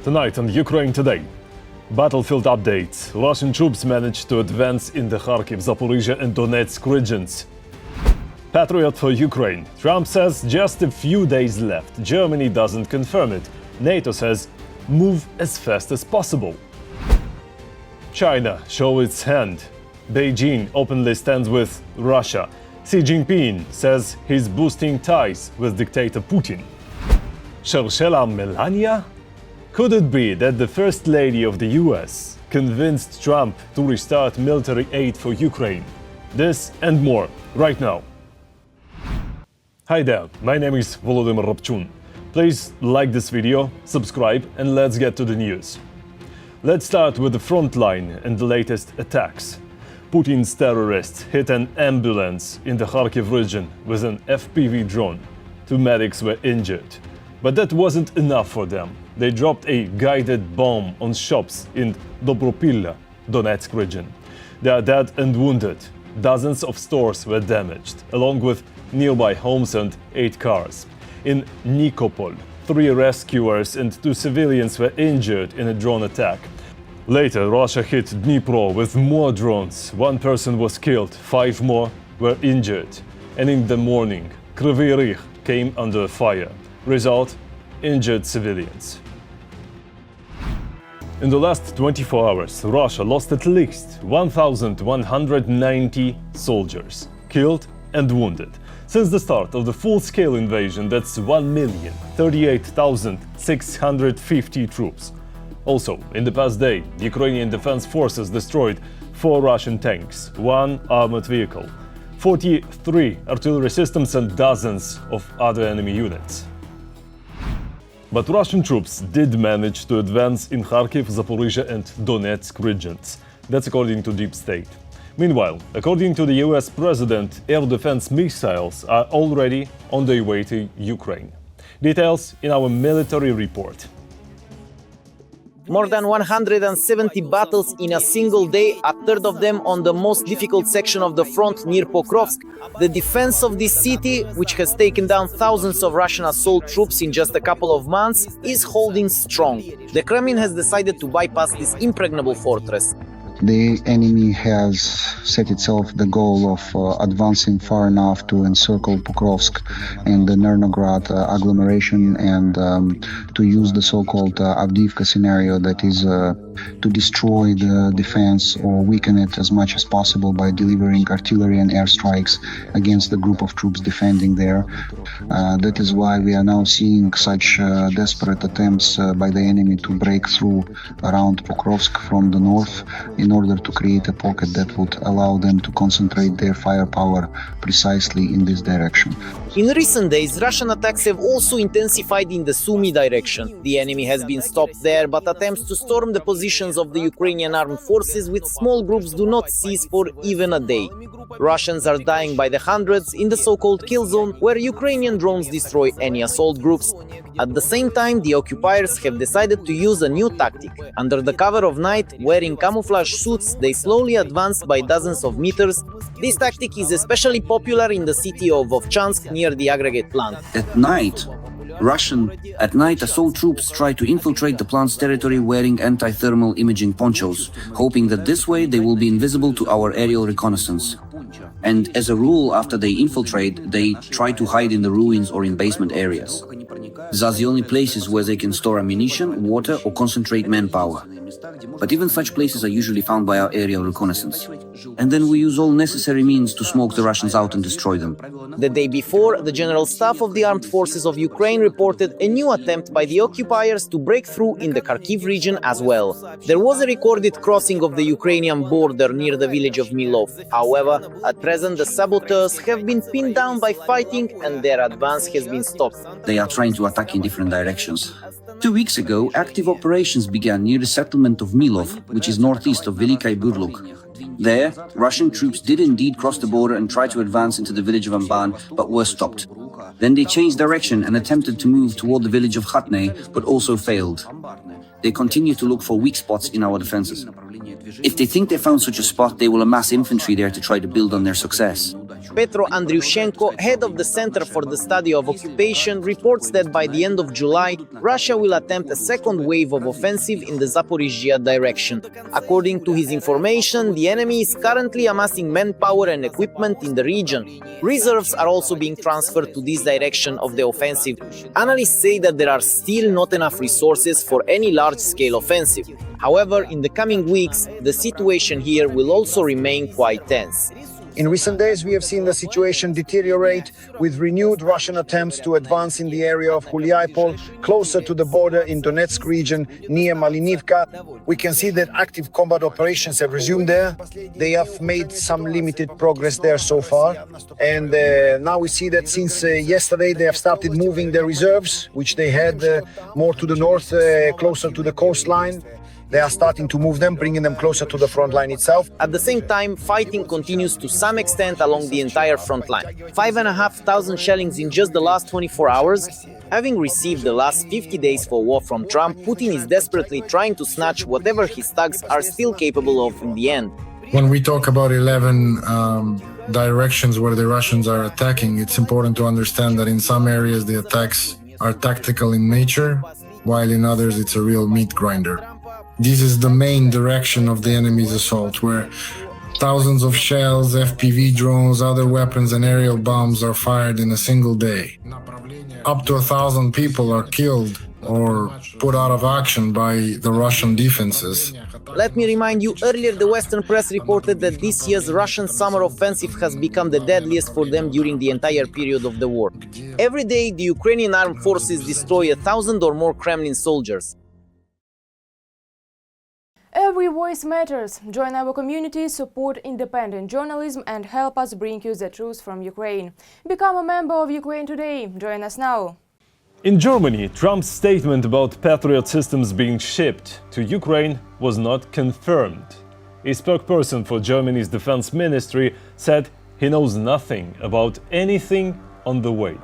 Tonight on Ukraine Today. Battlefield updates. Russian troops managed to advance in the Kharkiv, Zaporizhia and Donetsk regions. Patriot for Ukraine. Trump says just a few days left. Germany doesn't confirm it. NATO says move as fast as possible. China show its hand. Beijing openly stands with Russia. Xi Jinping says he's boosting ties with dictator Putin. Shershela Melania? Could it be that the First Lady of the US convinced Trump to restart military aid for Ukraine? This and more, right now. Hi there, my name is Volodymyr Robchun. Please like this video, subscribe, and let's get to the news. Let's start with the Frontline and the latest attacks. Putin's terrorists hit an ambulance in the Kharkiv region with an FPV drone. 2 medics were injured. But that wasn't enough for them. They dropped a guided bomb on shops in Dobropilla, Donetsk region. They are dead and wounded. Dozens of stores were damaged, along with nearby homes and 8 cars. In Nikopol, 3 rescuers and 2 civilians were injured in a drone attack. Later, Russia hit Dnipro with more drones. 1 person was killed, 5 more were injured. And in the morning, Kryvyi Rih came under fire. Result: injured civilians. In the last 24 hours, Russia lost at least 1,190 soldiers, killed and wounded. Since the start of the full-scale invasion, that's 1,038,650 troops. Also, in the past day, Ukrainian defense forces destroyed 4 Russian tanks, 1 armored vehicle, 43 artillery systems and dozens of other enemy units. But Russian troops did manage to advance in Kharkiv, Zaporizhia and Donetsk regions. That's according to Deep State. Meanwhile, according to the US President, air defense missiles are already on their way to Ukraine. Details in our military report. More than 170 battles in a single day, a third of them on the most difficult section of the front near Pokrovsk. The defense of this city, which has taken down thousands of Russian assault troops in just a couple of months, is holding strong. The Kremlin has decided to bypass this impregnable fortress. The enemy has set itself the goal of advancing far enough to encircle Pokrovsk and the Nernograd agglomeration and to use the so-called Avdiivka scenario, that is to destroy the defense or weaken it as much as possible by delivering artillery and airstrikes against the group of troops defending there. That is why we are now seeing such desperate attempts by the enemy to break through around Pokrovsk from the north in order to create a pocket that would allow them to concentrate their firepower precisely in this direction. In recent days, Russian attacks have also intensified in the Sumy direction. The enemy has been stopped there, but attempts to storm the positions of the Ukrainian armed forces with small groups do not cease for even a day. Russians are dying by the hundreds in the so-called kill zone, where Ukrainian drones destroy any assault groups. At the same time, the occupiers have decided to use a new tactic. Under the cover of night, wearing camouflage suits, they slowly advance by dozens of meters. This tactic is especially popular in the city of Vovchansk near the aggregate plant. At night, assault troops try to infiltrate the plant's territory wearing anti-thermal imaging ponchos, hoping that this way they will be invisible to our aerial reconnaissance. And as a rule, after they infiltrate, they try to hide in the ruins or in basement areas. These are the only places where they can store ammunition, water, or concentrate manpower. But even such places are usually found by our aerial reconnaissance. And then we use all necessary means to smoke the Russians out and destroy them. The day before, the General Staff of the Armed Forces of Ukraine reported a new attempt by the occupiers to break through in the Kharkiv region as well. There was a recorded crossing of the Ukrainian border near the village of Milov. However, at present the saboteurs have been pinned down by fighting and their advance has been stopped. They are trying to attack in different directions. 2 weeks ago, active operations began near the settlement of Milov, which is northeast of Velikai Burluk. There, Russian troops did indeed cross the border and try to advance into the village of Amban, but were stopped. Then they changed direction and attempted to move toward the village of Khatnei, but also failed. They continue to look for weak spots in our defenses. If they think they found such a spot, they will amass infantry there to try to build on their success. Petro Andriushenko, head of the Center for the Study of Occupation, reports that by the end of July, Russia will attempt a second wave of offensive in the Zaporizhia direction. According to his information, the enemy is currently amassing manpower and equipment in the region. Reserves are also being transferred to this direction of the offensive. Analysts say that there are still not enough resources for any large-scale offensive. However, in the coming weeks, the situation here will also remain quite tense. In recent days, we have seen the situation deteriorate with renewed Russian attempts to advance in the area of Huliaipol, closer to the border in Donetsk region near Malinivka. We can see that active combat operations have resumed there. They have made some limited progress there so far. And now we see that since yesterday they have started moving their reserves, which they had more to the north, closer to the coastline. They are starting to move them, bringing them closer to the front line itself. At the same time, fighting continues to some extent along the entire front line. 5,500 shellings in just the last 24 hours. Having received the last 50 days for war from Trump, Putin is desperately trying to snatch whatever his thugs are still capable of in the end. When we talk about 11 directions where the Russians are attacking, it's important to understand that in some areas the attacks are tactical in nature, while in others it's a real meat grinder. This is the main direction of the enemy's assault, where thousands of shells, FPV drones, other weapons and aerial bombs are fired in a single day. Up to 1,000 people are killed or put out of action by the Russian defenses. Let me remind you, earlier the Western press reported that this year's Russian summer offensive has become the deadliest for them during the entire period of the war. Every day, the Ukrainian armed forces destroy 1,000 or more Kremlin soldiers. Every voice matters. Join our community, support independent journalism and help us bring you the truth from Ukraine. Become a member of Ukraine Today. Join us now. In Germany, Trump's statement about Patriot systems being shipped to Ukraine was not confirmed. A spokesperson for Germany's defense ministry said he knows nothing about anything on the way.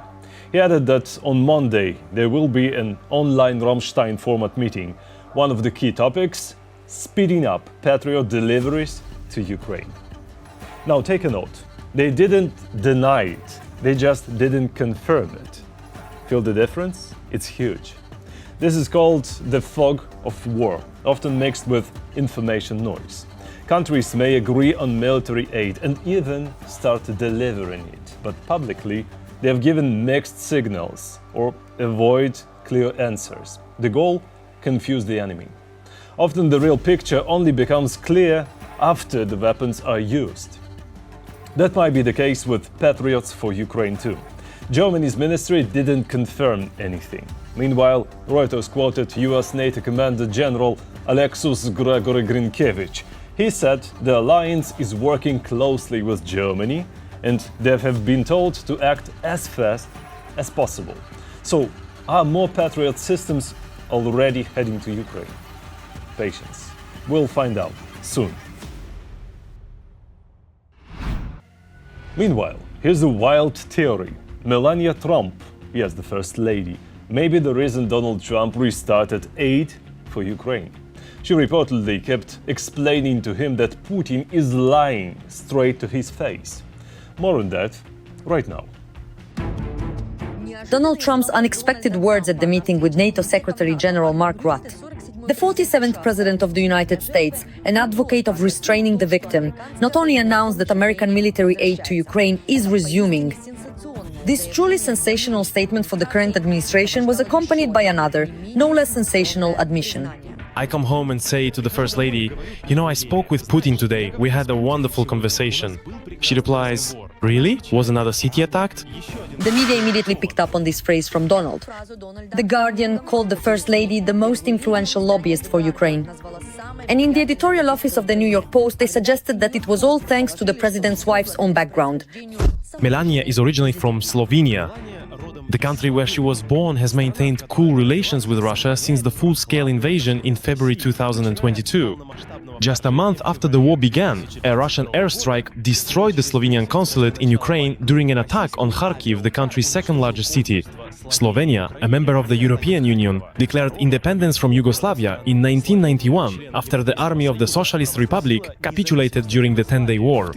He added that on Monday there will be an online Rammstein format meeting. One of the key topics: speeding up Patriot deliveries to Ukraine. Now take a note. They didn't deny it, they just didn't confirm it. Feel the difference? It's huge. This is called the fog of war, often mixed with information noise. Countries may agree on military aid and even start delivering it, but publicly they have given mixed signals or avoid clear answers. The goal: confuse the enemy. Often the real picture only becomes clear after the weapons are used. That might be the case with Patriots for Ukraine too. Germany's ministry didn't confirm anything. Meanwhile, Reuters quoted US NATO Commander General Alexus Gregory Grinkiewicz. He said the alliance is working closely with Germany and they have been told to act as fast as possible. So, are more Patriot systems already heading to Ukraine? Patience. We'll find out soon. Meanwhile, here's a wild theory. Melania Trump, yes, the First Lady, may be the reason Donald Trump restarted aid for Ukraine. She reportedly kept explaining to him that Putin is lying straight to his face. More on that right now. Donald Trump's unexpected words at the meeting with NATO Secretary General Mark Rutte. The 47th President of the United States, an advocate of restraining the victim, not only announced that American military aid to Ukraine is resuming. This truly sensational statement for the current administration was accompanied by another, no less sensational admission. I come home and say to the First Lady, "You know, I spoke with Putin today. We had a wonderful conversation." She replies, "Really? Was another city attacked?" The media immediately picked up on this phrase from Donald. The Guardian called the First Lady the most influential lobbyist for Ukraine. And in the editorial office of the New York Post, they suggested that it was all thanks to the president's wife's own background. Melania is originally from Slovenia. The country where she was born has maintained cool relations with Russia since the full-scale invasion in February 2022. Just a month after the war began, a Russian airstrike destroyed the Slovenian consulate in Ukraine during an attack on Kharkiv, the country's second-largest city. Slovenia, a member of the European Union, declared independence from Yugoslavia in 1991 after the army of the Socialist Republic capitulated during the 10-day war.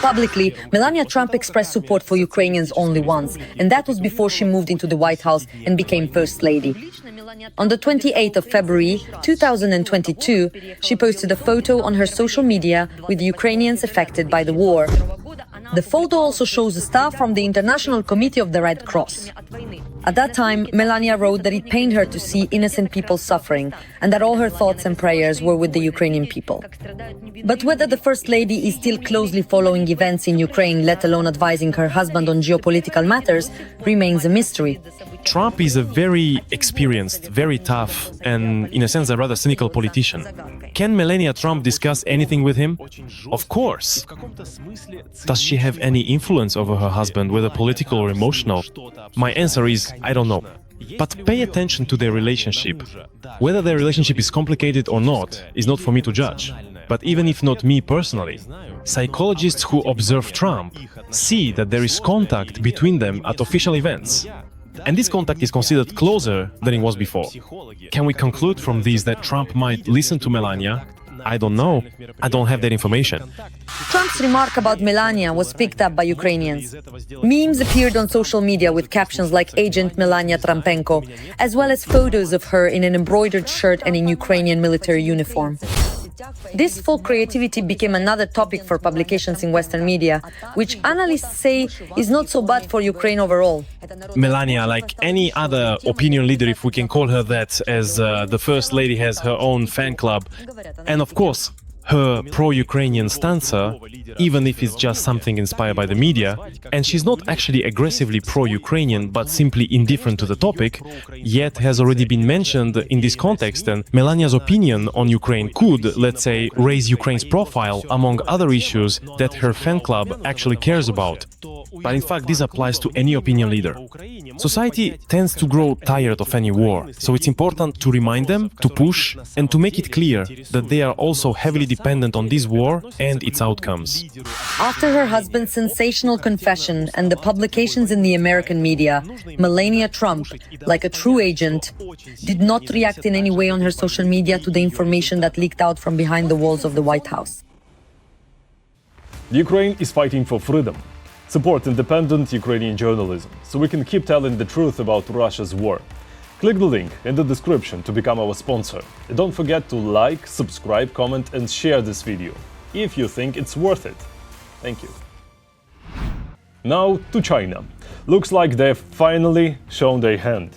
Publicly, Melania Trump expressed support for Ukrainians only once, and that was before she moved into the White House and became First Lady. On the 28th of February 2022, she posted a photo on her social media with Ukrainians affected by the war. The photo also shows a staff from the International Committee of the Red Cross. At that time, Melania wrote that it pained her to see innocent people suffering and that all her thoughts and prayers were with the Ukrainian people. But whether the First Lady is still closely following events in Ukraine, let alone advising her husband on geopolitical matters, remains a mystery. Trump is a very experienced, very tough, and in a sense a rather cynical politician. Can Melania Trump discuss anything with him? Of course. Does she have any influence over her husband, whether political or emotional? My answer is, I don't know. But pay attention to their relationship. Whether their relationship is complicated or not is not for me to judge. But even if not me personally, psychologists who observe Trump see that there is contact between them at official events. And this contact is considered closer than it was before. Can we conclude from this that Trump might listen to Melania? I don't know. I don't have that information. Trump's remark about Melania was picked up by Ukrainians. Memes appeared on social media with captions like Agent Melania Trumpenko, as well as photos of her in an embroidered shirt and in Ukrainian military uniform. This folk creativity became another topic for publications in Western media, which analysts say is not so bad for Ukraine overall. Melania, like any other opinion leader, if we can call her that, as the First Lady has her own fan club, and of course, her pro-Ukrainian stance, even if it's just something inspired by the media, and she's not actually aggressively pro-Ukrainian but simply indifferent to the topic, yet has already been mentioned in this context, and Melania's opinion on Ukraine could, let's say, raise Ukraine's profile among other issues that her fan club actually cares about. But in fact, this applies to any opinion leader. Society tends to grow tired of any war, so it's important to remind them, to push, and to make it clear that they are also heavily dependent on this war and its outcomes. After her husband's sensational confession and the publications in the American media, Melania Trump, like a true agent, did not react in any way on her social media to the information that leaked out from behind the walls of the White House. Ukraine is fighting for freedom. Support independent Ukrainian journalism so we can keep telling the truth about Russia's war. Click the link in the description to become our sponsor. And don't forget to like, subscribe, comment and share this video if you think it's worth it. Thank you. Now to China. Looks like they've finally shown their hand.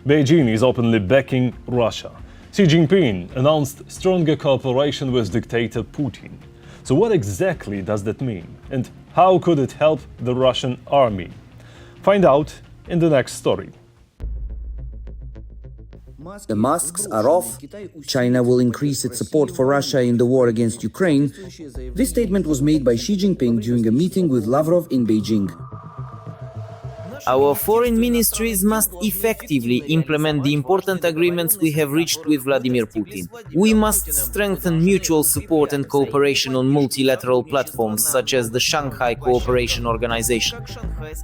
Beijing is openly backing Russia. Xi Jinping announced stronger cooperation with dictator Putin. So what exactly does that mean? And how could it help the Russian army? Find out in the next story. The masks are off. China will increase its support for Russia in the war against Ukraine. This statement was made by Xi Jinping during a meeting with Lavrov in Beijing. Our foreign ministries must effectively implement the important agreements we have reached with Vladimir Putin. We must strengthen mutual support and cooperation on multilateral platforms such as the Shanghai Cooperation Organization.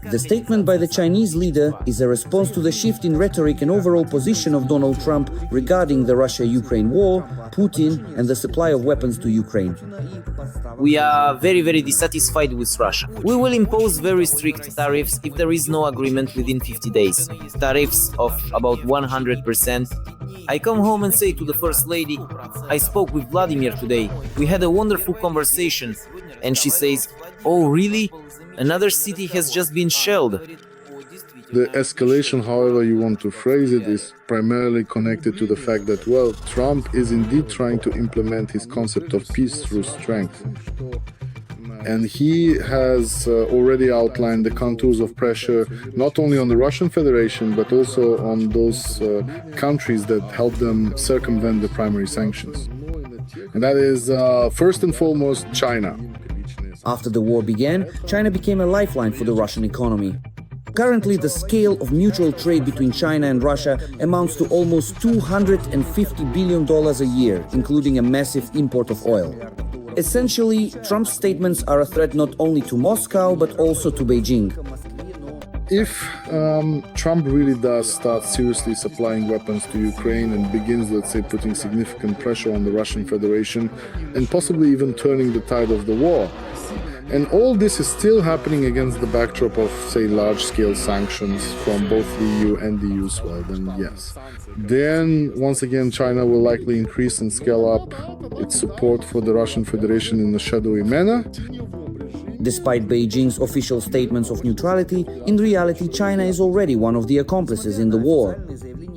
The statement by the Chinese leader is a response to the shift in rhetoric and overall position of Donald Trump regarding the Russia-Ukraine war, Putin, and the supply of weapons to Ukraine. We are very dissatisfied with Russia. We will impose very strict tariffs if there is no agreement within 50 days. Tariffs of about 100%. I come home and say to the First Lady, I spoke with Vladimir today. We had a wonderful conversation. And she says, oh really? Another city has just been shelled. The escalation, however you want to phrase it, is primarily connected to the fact that, well, Trump is indeed trying to implement his concept of peace through strength. And he has already outlined the contours of pressure not only on the Russian Federation, but also on those countries that help them circumvent the primary sanctions. And that is, first and foremost, China. After the war began, China became a lifeline for the Russian economy. Currently, the scale of mutual trade between China and Russia amounts to almost $250 billion a year, including a massive import of oil. Essentially, Trump's statements are a threat not only to Moscow, but also to Beijing. if Trump really does start seriously supplying weapons to Ukraine and begins, let's say, putting significant pressure on the Russian Federation and possibly even turning the tide of the war, and all this is still happening against the backdrop of, say, large-scale sanctions from both the EU and the US, well, then yes. Then, once again, China will likely increase and scale up its support for the Russian Federation in a shadowy manner. Despite Beijing's official statements of neutrality, in reality China is already one of the accomplices in the war.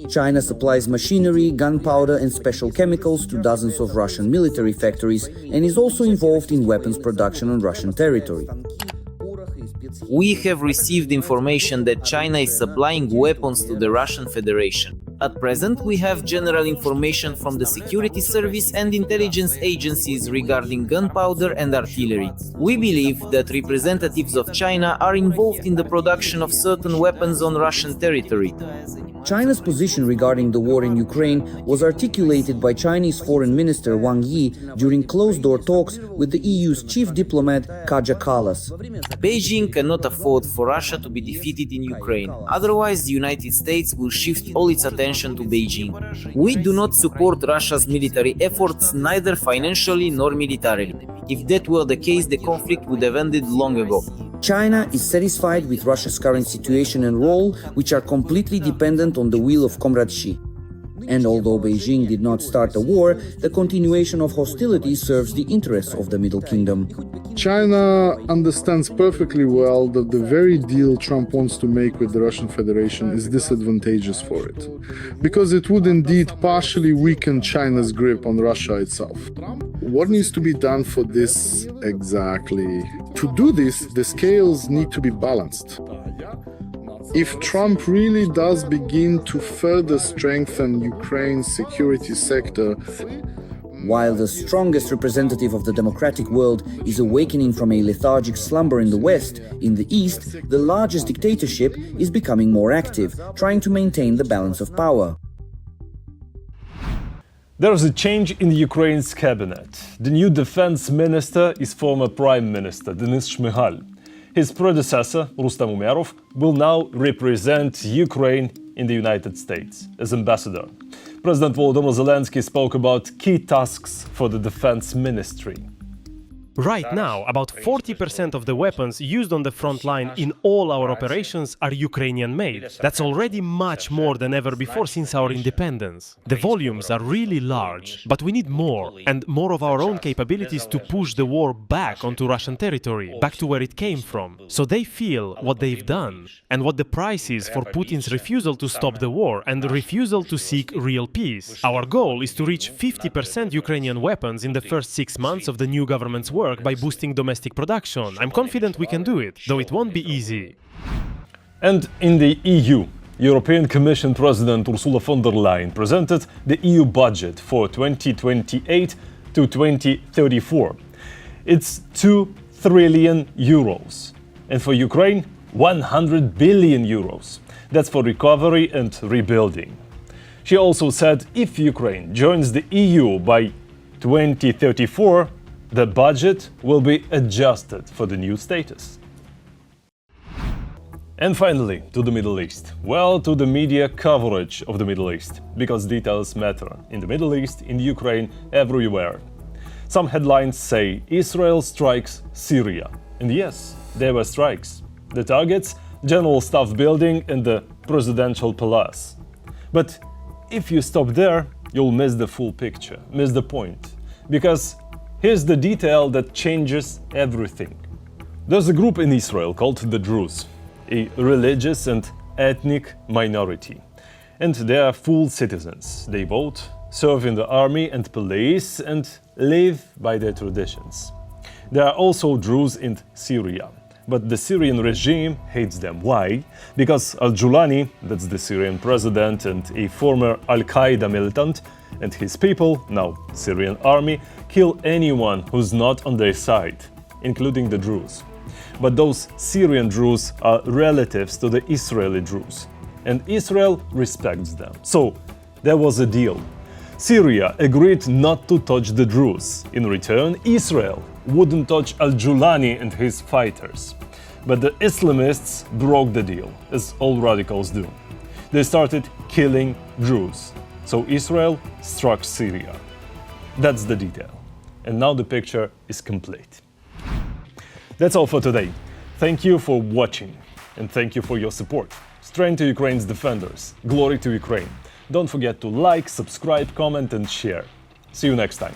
China supplies machinery, gunpowder and special chemicals to dozens of Russian military factories and is also involved in weapons production on Russian territory. We have received information that China is supplying weapons to the Russian Federation. At present, we have general information from the security service and intelligence agencies regarding gunpowder and artillery. We believe that representatives of China are involved in the production of certain weapons on Russian territory. China's position regarding the war in Ukraine was articulated by Chinese Foreign Minister Wang Yi during closed-door talks with the EU's chief diplomat Kaja Kallas. Beijing cannot afford for Russia to be defeated in Ukraine, otherwise the United States will shift all its attention to Beijing. We do not support Russia's military efforts neither financially nor militarily. If that were the case, the conflict would have ended long ago. China is satisfied with Russia's current situation and role, which are completely dependent on the will of Comrade Xi. And although Beijing did not start the war, the continuation of hostilities serves the interests of the Middle Kingdom. China understands perfectly well that the very deal Trump wants to make with the Russian Federation is disadvantageous for it, because it would indeed partially weaken China's grip on Russia itself. What needs to be done for this exactly? To do this, the scales need to be balanced. If Trump really does begin to further strengthen Ukraine's security sector, while the strongest representative of the democratic world is awakening from a lethargic slumber in the West, in the East, the largest dictatorship is becoming more active, trying to maintain the balance of power. There is a change in Ukraine's cabinet. The new defense minister is former Prime Minister Denis Shmyhal. His predecessor, Rustam Umerov, will now represent Ukraine in the United States as ambassador. President Volodymyr Zelensky spoke about key tasks for the defense ministry. Right now, about 40% of the weapons used on the front line in all our operations are Ukrainian-made. That's already much more than ever before since our independence. The volumes are really large, but we need more, and more of our own capabilities to push the war back onto Russian territory, back to where it came from. So they feel what they've done, and what the price is for Putin's refusal to stop the war and the refusal to seek real peace. Our goal is to reach 50% Ukrainian weapons in the first 6 months of the new government's work by boosting domestic production. I'm confident we can do it, though it won't be easy. And in the EU, European Commission President Ursula von der Leyen presented the EU budget for 2028 to 2034. It's 2 trillion euros. And for Ukraine, 100 billion euros. That's for recovery and rebuilding. She also said if Ukraine joins the EU by 2034, the budget will be adjusted for the new status. And finally, to the Middle East. Well, to the media coverage of the Middle East, because details matter in the Middle East, in Ukraine, everywhere. Some headlines say Israel strikes Syria. And yes, there were strikes. The targets, General Staff Building and the Presidential Palace. But if you stop there, you'll miss the full picture, miss the point. Because here's the detail that changes everything. There's a group in Israel called the Druze, a religious and ethnic minority. And they are full citizens. They vote, serve in the army and police, and live by their traditions. There are also Druze in Syria. But the Syrian regime hates them. Why? Because al-Julani, that's the Syrian president and a former Al-Qaeda militant, and his people, now Syrian army, kill anyone who's not on their side, including the Druze. But those Syrian Druze are relatives to the Israeli Druze, and Israel respects them. So there was a deal. Syria agreed not to touch the Druze. In return, Israel wouldn't touch al-Julani and his fighters. But the Islamists broke the deal, as all radicals do. They started killing Druze. So Israel struck Syria. That's the detail. And now the picture is complete. That's all for today. Thank you for watching. And thank you for your support. Strength to Ukraine's defenders. Glory to Ukraine. Don't forget to like, subscribe, comment and share. See you next time.